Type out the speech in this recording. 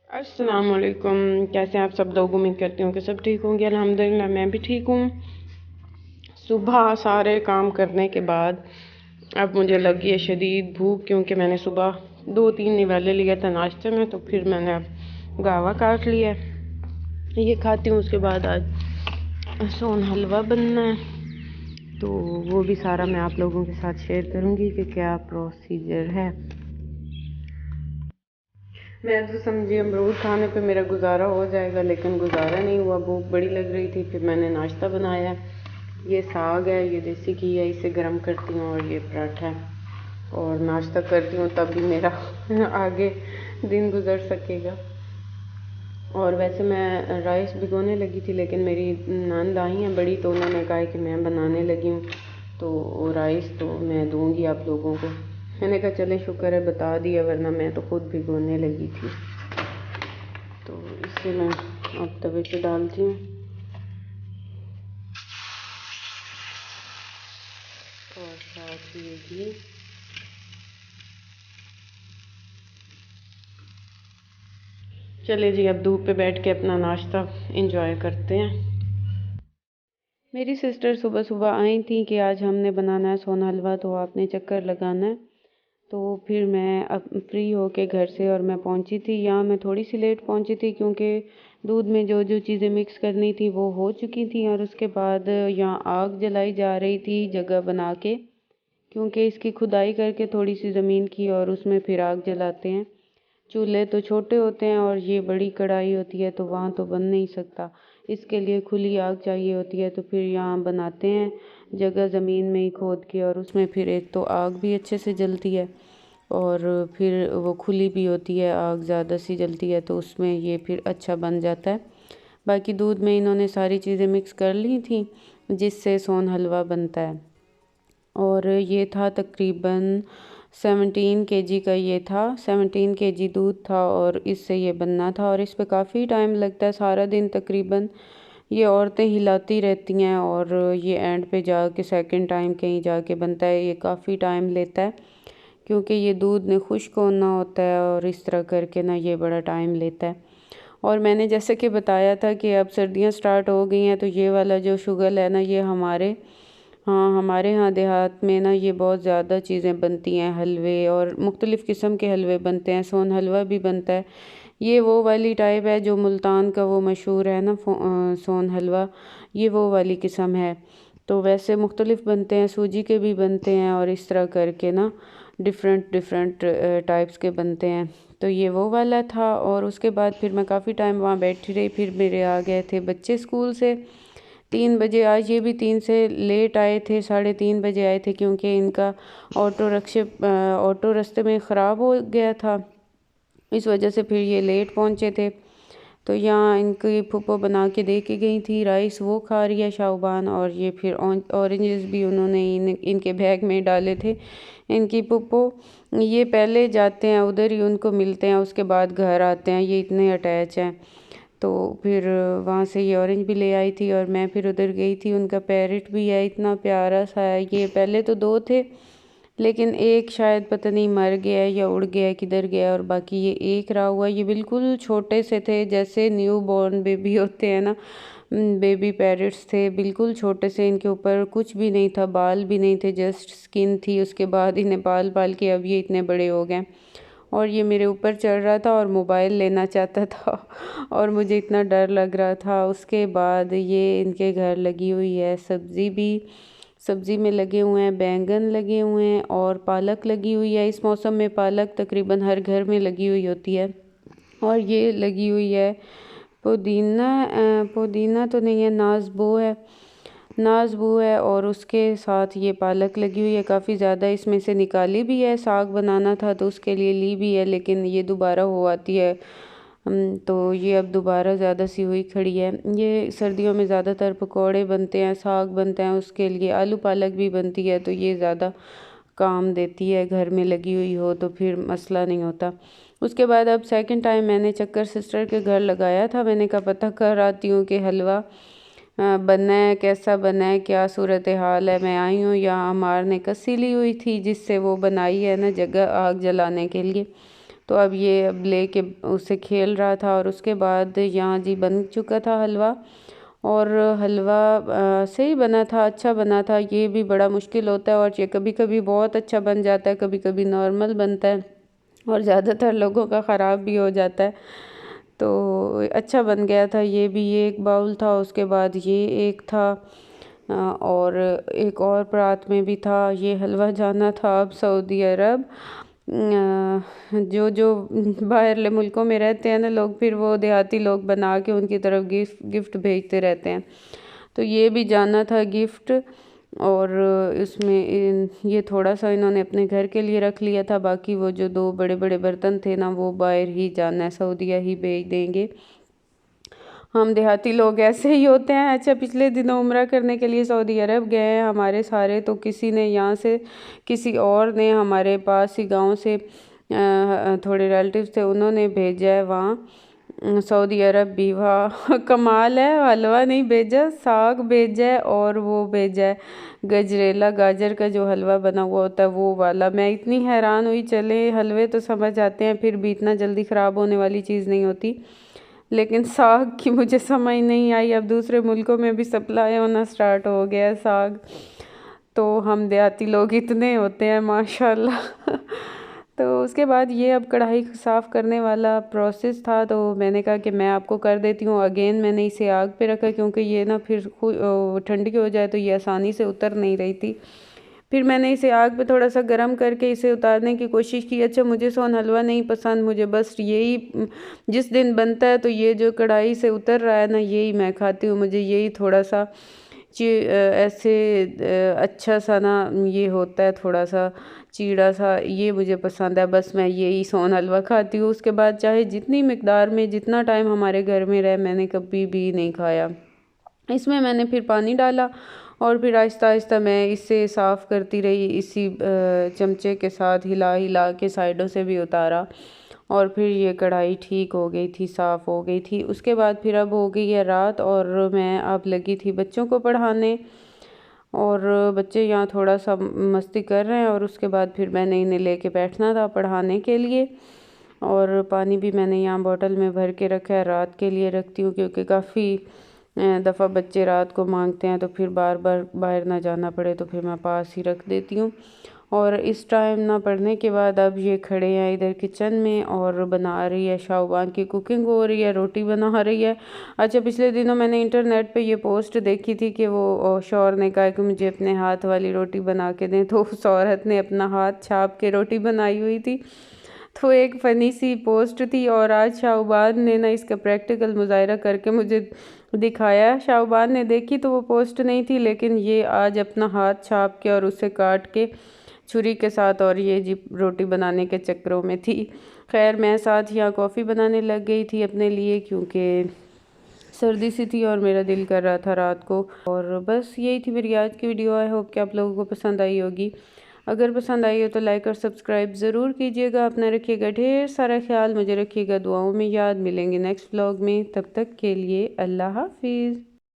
अस्सलाम वालेकुम। कैसे हैं आप सब लोग? उम्मीद करती हूँ कि सब ठीक होंगे। अल्हम्दुलिल्लाह मैं भी ठीक हूँ। सुबह सारे काम करने के बाद अब मुझे लगी है शदीद भूख, क्योंकि मैंने सुबह 2-3 निवाले लिया था नाश्ते में, तो फिर मैंने अब गावा काट लिया है, ये खाती हूँ। उसके बाद आज सोन हलवा बनना है, तो वो भी सारा मैं आप लोगों के साथ शेयर करूँगी कि क्या प्रोसीजर है। मैं तो समझी अमरूद खाने पे मेरा गुजारा हो जाएगा, लेकिन गुजारा नहीं हुआ। भूख बड़ी लग रही थी। फिर मैंने नाश्ता बनाया। ये साग है, ये देसी घी है, इसे गर्म करती हूँ, और ये पराठा है, और नाश्ता करती हूँ, तब भी मेरा आगे दिन गुजर सकेगा। और वैसे मैं राइस भिगोने लगी थी, लेकिन मेरी नंद आई हैं बड़ी, तो उन्होंने कहा कि मैं बनाने लगी हूँ, तो राइस तो मैं दूँगी आप लोगों को। मैंने कहा चले शुक्र है बता दिया, वरना मैं तो खुद भिगोने लगी थी। तो इसे मैं अब तवे पे डालती हूँ, और साथ ही ये घी। चले जी, अब धूप पे बैठ के अपना नाश्ता इंजॉय करते हैं। मेरी सिस्टर सुबह सुबह आई थी कि आज हमने बनाना है सोन हलवा, तो आपने चक्कर लगाना है। तो फिर मैं अब फ्री होके घर से और मैं पहुंची थी यहाँ। मैं थोड़ी सी लेट पहुंची थी, क्योंकि दूध में जो जो चीज़ें मिक्स करनी थी वो हो चुकी थी, और उसके बाद यहाँ आग जलाई जा रही थी जगह बना के, क्योंकि इसकी खुदाई करके थोड़ी सी ज़मीन की, और उसमें फिर आग जलाते हैं। चूल्हे तो छोटे होते हैं और ये बड़ी कढ़ाई होती है, तो वहाँ तो बन नहीं सकता। इसके लिए खुली आग चाहिए होती है, तो फिर यहाँ बनाते हैं जगह ज़मीन में ही खोद के, और उसमें फिर एक तो आग भी अच्छे से जलती है, और फिर वो खुली भी होती है, आग ज़्यादा सी जलती है, तो उसमें ये फिर अच्छा बन जाता है। बाकी दूध में इन्होंने सारी चीज़ें मिक्स कर ली थी, जिससे सोन हलवा बनता है। और ये था तकरीबन 17 kg का, ये था 17 kg दूध था, और इससे ये बनना था। और इस पे काफ़ी टाइम लगता है, सारा दिन तकरीबन ये औरतें हिलाती रहती हैं, और ये एंड पे जाके सेकंड टाइम कहीं जाके बनता है। ये काफ़ी टाइम लेता है, क्योंकि ये दूध ने खुश्क होना होता है, और इस तरह करके ना ये बड़ा टाइम लेता है। और मैंने जैसे कि बताया था कि अब सर्दियाँ स्टार्ट हो गई हैं, तो ये वाला जो शुगर है ना, ये हमारे यहाँ देहात में ना ये बहुत ज़्यादा चीज़ें बनती हैं, हलवे और मुख्तलिफ़ किस्म के हलवे बनते हैं। सोन हलवा भी बनता है। ये वो वाली टाइप है जो मुल्तान का वो मशहूर है ना, सोन हलवा, ये वो वाली किस्म है। तो वैसे मुख्तलिफ़ बनते हैं, सूजी के भी बनते हैं, और इस तरह करके ना डिफरेंट डिफरेंट टाइप्स के बनते हैं। तो ये वो वाला था। और उसके बाद फिर मैं काफ़ी टाइम वहाँ बैठी रही। फिर मेरे आ गए थे बच्चे स्कूल से 3 बजे। आज ये भी 3 से लेट आए थे, 3:30 बजे आए थे, क्योंकि इनका ऑटो रास्ते में ख़राब हो गया था, इस वजह से फिर ये लेट पहुँचे थे। तो यहाँ इनकी फूफो बना के दे के गई थी राइस, वो खा रही है शाहबान। और ये फिर ऑरेंजेस भी उन्होंने इनके बैग में डाले थे। इनकी फूफो ये पहले जाते हैं उधर ही, उनको मिलते हैं, उसके बाद घर आते हैं, ये इतने अटैच हैं। तो फिर वहाँ से ये ऑरेंज भी ले आई थी, और मैं फिर उधर गई थी। उनका पैरेट भी है, इतना प्यारा सा है। ये पहले तो 2 थे, लेकिन एक शायद पता नहीं मर गया है या उड़ गया है, किधर गया है, और बाकी ये एक रहा हुआ है। ये बिल्कुल छोटे से थे, जैसे न्यू बॉर्न बेबी होते हैं ना, बेबी पैरेट्स थे, बिल्कुल छोटे से। इनके ऊपर कुछ भी नहीं था, बाल भी नहीं थे, जस्ट स्किन थी। उसके बाद इन्हें पाल पाल के अब ये इतने बड़े हो गए। और ये मेरे ऊपर चढ़ रहा था और मोबाइल लेना चाहता था और मुझे इतना डर लग रहा था। उसके बाद ये इनके घर लगी हुई है सब्ज़ी में लगे हुए हैं, बैंगन लगे हुए हैं, और पालक लगी हुई है। इस मौसम में पालक तकरीबन हर घर में लगी हुई होती है। और ये लगी हुई है पुदीना। पुदीना तो नहीं है, नाजबू है, और उसके साथ ये पालक लगी हुई है काफ़ी ज़्यादा। इसमें से निकाली भी है, साग बनाना था तो उसके लिए ली भी है, लेकिन ये दोबारा हो आती है। तो ये अब दोबारा ज़्यादा सी हुई खड़ी है। ये सर्दियों में ज़्यादातर पकोड़े बनते हैं, साग बनते हैं, उसके लिए आलू पालक भी बनती है, तो ये ज़्यादा काम देती है। घर में लगी हुई हो तो फिर मसला नहीं होता। उसके बाद अब सेकंड टाइम मैंने चक्कर सिस्टर के घर लगाया था। मैंने कहा पता कर आती हूँ कि हलवा बना है, कैसा बना है, क्या सूरत हाल है। मैं आई हूँ यहाँ, अमार ने कस्सी ली हुई थी जिससे वो बनाई है ना जगह आग जलाने के लिए। तो अब ये अब लेके उससे खेल रहा था। और उसके बाद यहाँ जी बन चुका था हलवा, और हलवा सही बना था, अच्छा बना था। ये भी बड़ा मुश्किल होता है और ये कभी कभी बहुत अच्छा बन जाता है, कभी कभी नॉर्मल बनता है, और ज़्यादातर लोगों का ख़राब भी हो जाता है। तो अच्छा बन गया था। ये भी, ये एक बाउल था, उसके बाद ये एक था, और एक और परात में भी था। ये हलवा जाना था अब सऊदी अरब। जो जो बाहरले मुल्कों में रहते हैं ना लोग, फिर वो देहाती लोग बना के उनकी तरफ गिफ्ट भेजते रहते हैं। तो ये भी जाना था गिफ्ट, और इसमें ये थोड़ा सा इन्होंने अपने घर के लिए रख लिया था। बाकी वो जो 2 बड़े बड़े बर्तन थे ना, वो बाहर ही जाना है, सऊदीया ही भेज देंगे। हम देहाती लोग ऐसे ही होते हैं। अच्छा, पिछले दिनों उम्रा करने के लिए सऊदी अरब गए हैं हमारे सारे, तो किसी ने यहाँ से, किसी और ने हमारे पास ही गांव से थोड़े रिलेटिव्स थे, उन्होंने भेजा है वहाँ सऊदी अरब भी। वाह कमाल है, हलवा नहीं भेजा, साग भेजा है, और वो भेजा है गजरेला, गाजर का जो हलवा बना हुआ होता है वो वाला। मैं इतनी हैरान हुई। चले हलवे तो समझ आते हैं, फिर भी इतना जल्दी ख़राब होने वाली चीज़ नहीं होती, लेकिन साग की मुझे समझ नहीं आई। अब दूसरे मुल्कों में भी सप्लाई होना स्टार्ट हो गया है साग, तो हम देहाती लोग इतने होते हैं माशाल्लाह। तो उसके बाद ये अब कढ़ाई साफ़ करने वाला प्रोसेस था, तो मैंने कहा कि मैं आपको कर देती हूँ। अगेन मैंने इसे आग पे रखा, क्योंकि ये ना फिर ठंडी हो जाए तो ये आसानी से उतर नहीं रही थी। फिर मैंने इसे आग पे थोड़ा सा गर्म करके इसे उतारने की कोशिश की। अच्छा, मुझे सोन हलवा नहीं पसंद, मुझे बस यही जिस दिन बनता है तो ये जो कढ़ाई से उतर रहा है ना, यही मैं खाती हूँ। मुझे यही थोड़ा सा ऐसे अच्छा सा ना ये होता है, थोड़ा सा चीड़ा सा, ये मुझे पसंद है। बस मैं यही सोन हलवा खाती हूँ। उसके बाद चाहे जितनी मिकदार में, जितना टाइम हमारे घर में रहे, मैंने कभी भी नहीं खाया। इसमें मैंने फिर पानी डाला, और फिर आहिस्ता आहिस्ता मैं इसे साफ़ करती रही, इसी चमचे के साथ हिला हिला के साइडों से भी उतारा, और फिर ये कढ़ाई ठीक हो गई थी, साफ़ हो गई थी। उसके बाद फिर अब हो गई है रात, और मैं अब लगी थी बच्चों को पढ़ाने, और बच्चे यहाँ थोड़ा सा मस्ती कर रहे हैं। और उसके बाद फिर मैंने इन्हें लेके बैठना था पढ़ाने के लिए। और पानी भी मैंने यहाँ बोतल में भर के रखा है, रात के लिए रखती हूँ, क्योंकि काफ़ी दफ़ा बच्चे रात को मांगते हैं, तो फिर बार बार बाहर ना जाना पड़े, तो फिर मैं पास ही रख देती हूँ। और इस टाइम ना पढ़ने के बाद अब ये खड़े हैं इधर किचन में, और बना रही है शाहबान की कुकिंग हो रही है, रोटी बना रही है। अच्छा, पिछले दिनों मैंने इंटरनेट पे ये पोस्ट देखी थी कि वो शौहर ने कहा कि मुझे अपने हाथ वाली रोटी बना के दें, तो उस औरत ने अपना हाथ छाप के रोटी बनाई हुई थी। तो एक फ़नी सी पोस्ट थी, और आज शाहबान ने ना इसका प्रैक्टिकल मुजाहरा करके मुझे दिखाया। शाहबान ने देखी तो वो पोस्ट नहीं थी, लेकिन ये आज अपना हाथ छाप के और उसे काट के छुरी के साथ, और ये जी रोटी बनाने के चक्करों में थी। खैर, मैं साथ यहाँ कॉफ़ी बनाने लग गई थी अपने लिए, क्योंकि सर्दी सी थी और मेरा दिल कर रहा था रात को। और बस यही थी मेरी आज की वीडियो। आई होप कि आप लोगों को पसंद आई होगी। अगर पसंद आई हो तो लाइक और सब्सक्राइब ज़रूर कीजिएगा। अपना रखिएगा ढेर सारा ख्याल, मुझे रखिएगा दुआओं में याद। मिलेंगे नेक्स्ट व्लॉग में, तब तक के लिए अल्लाह हाफिज़।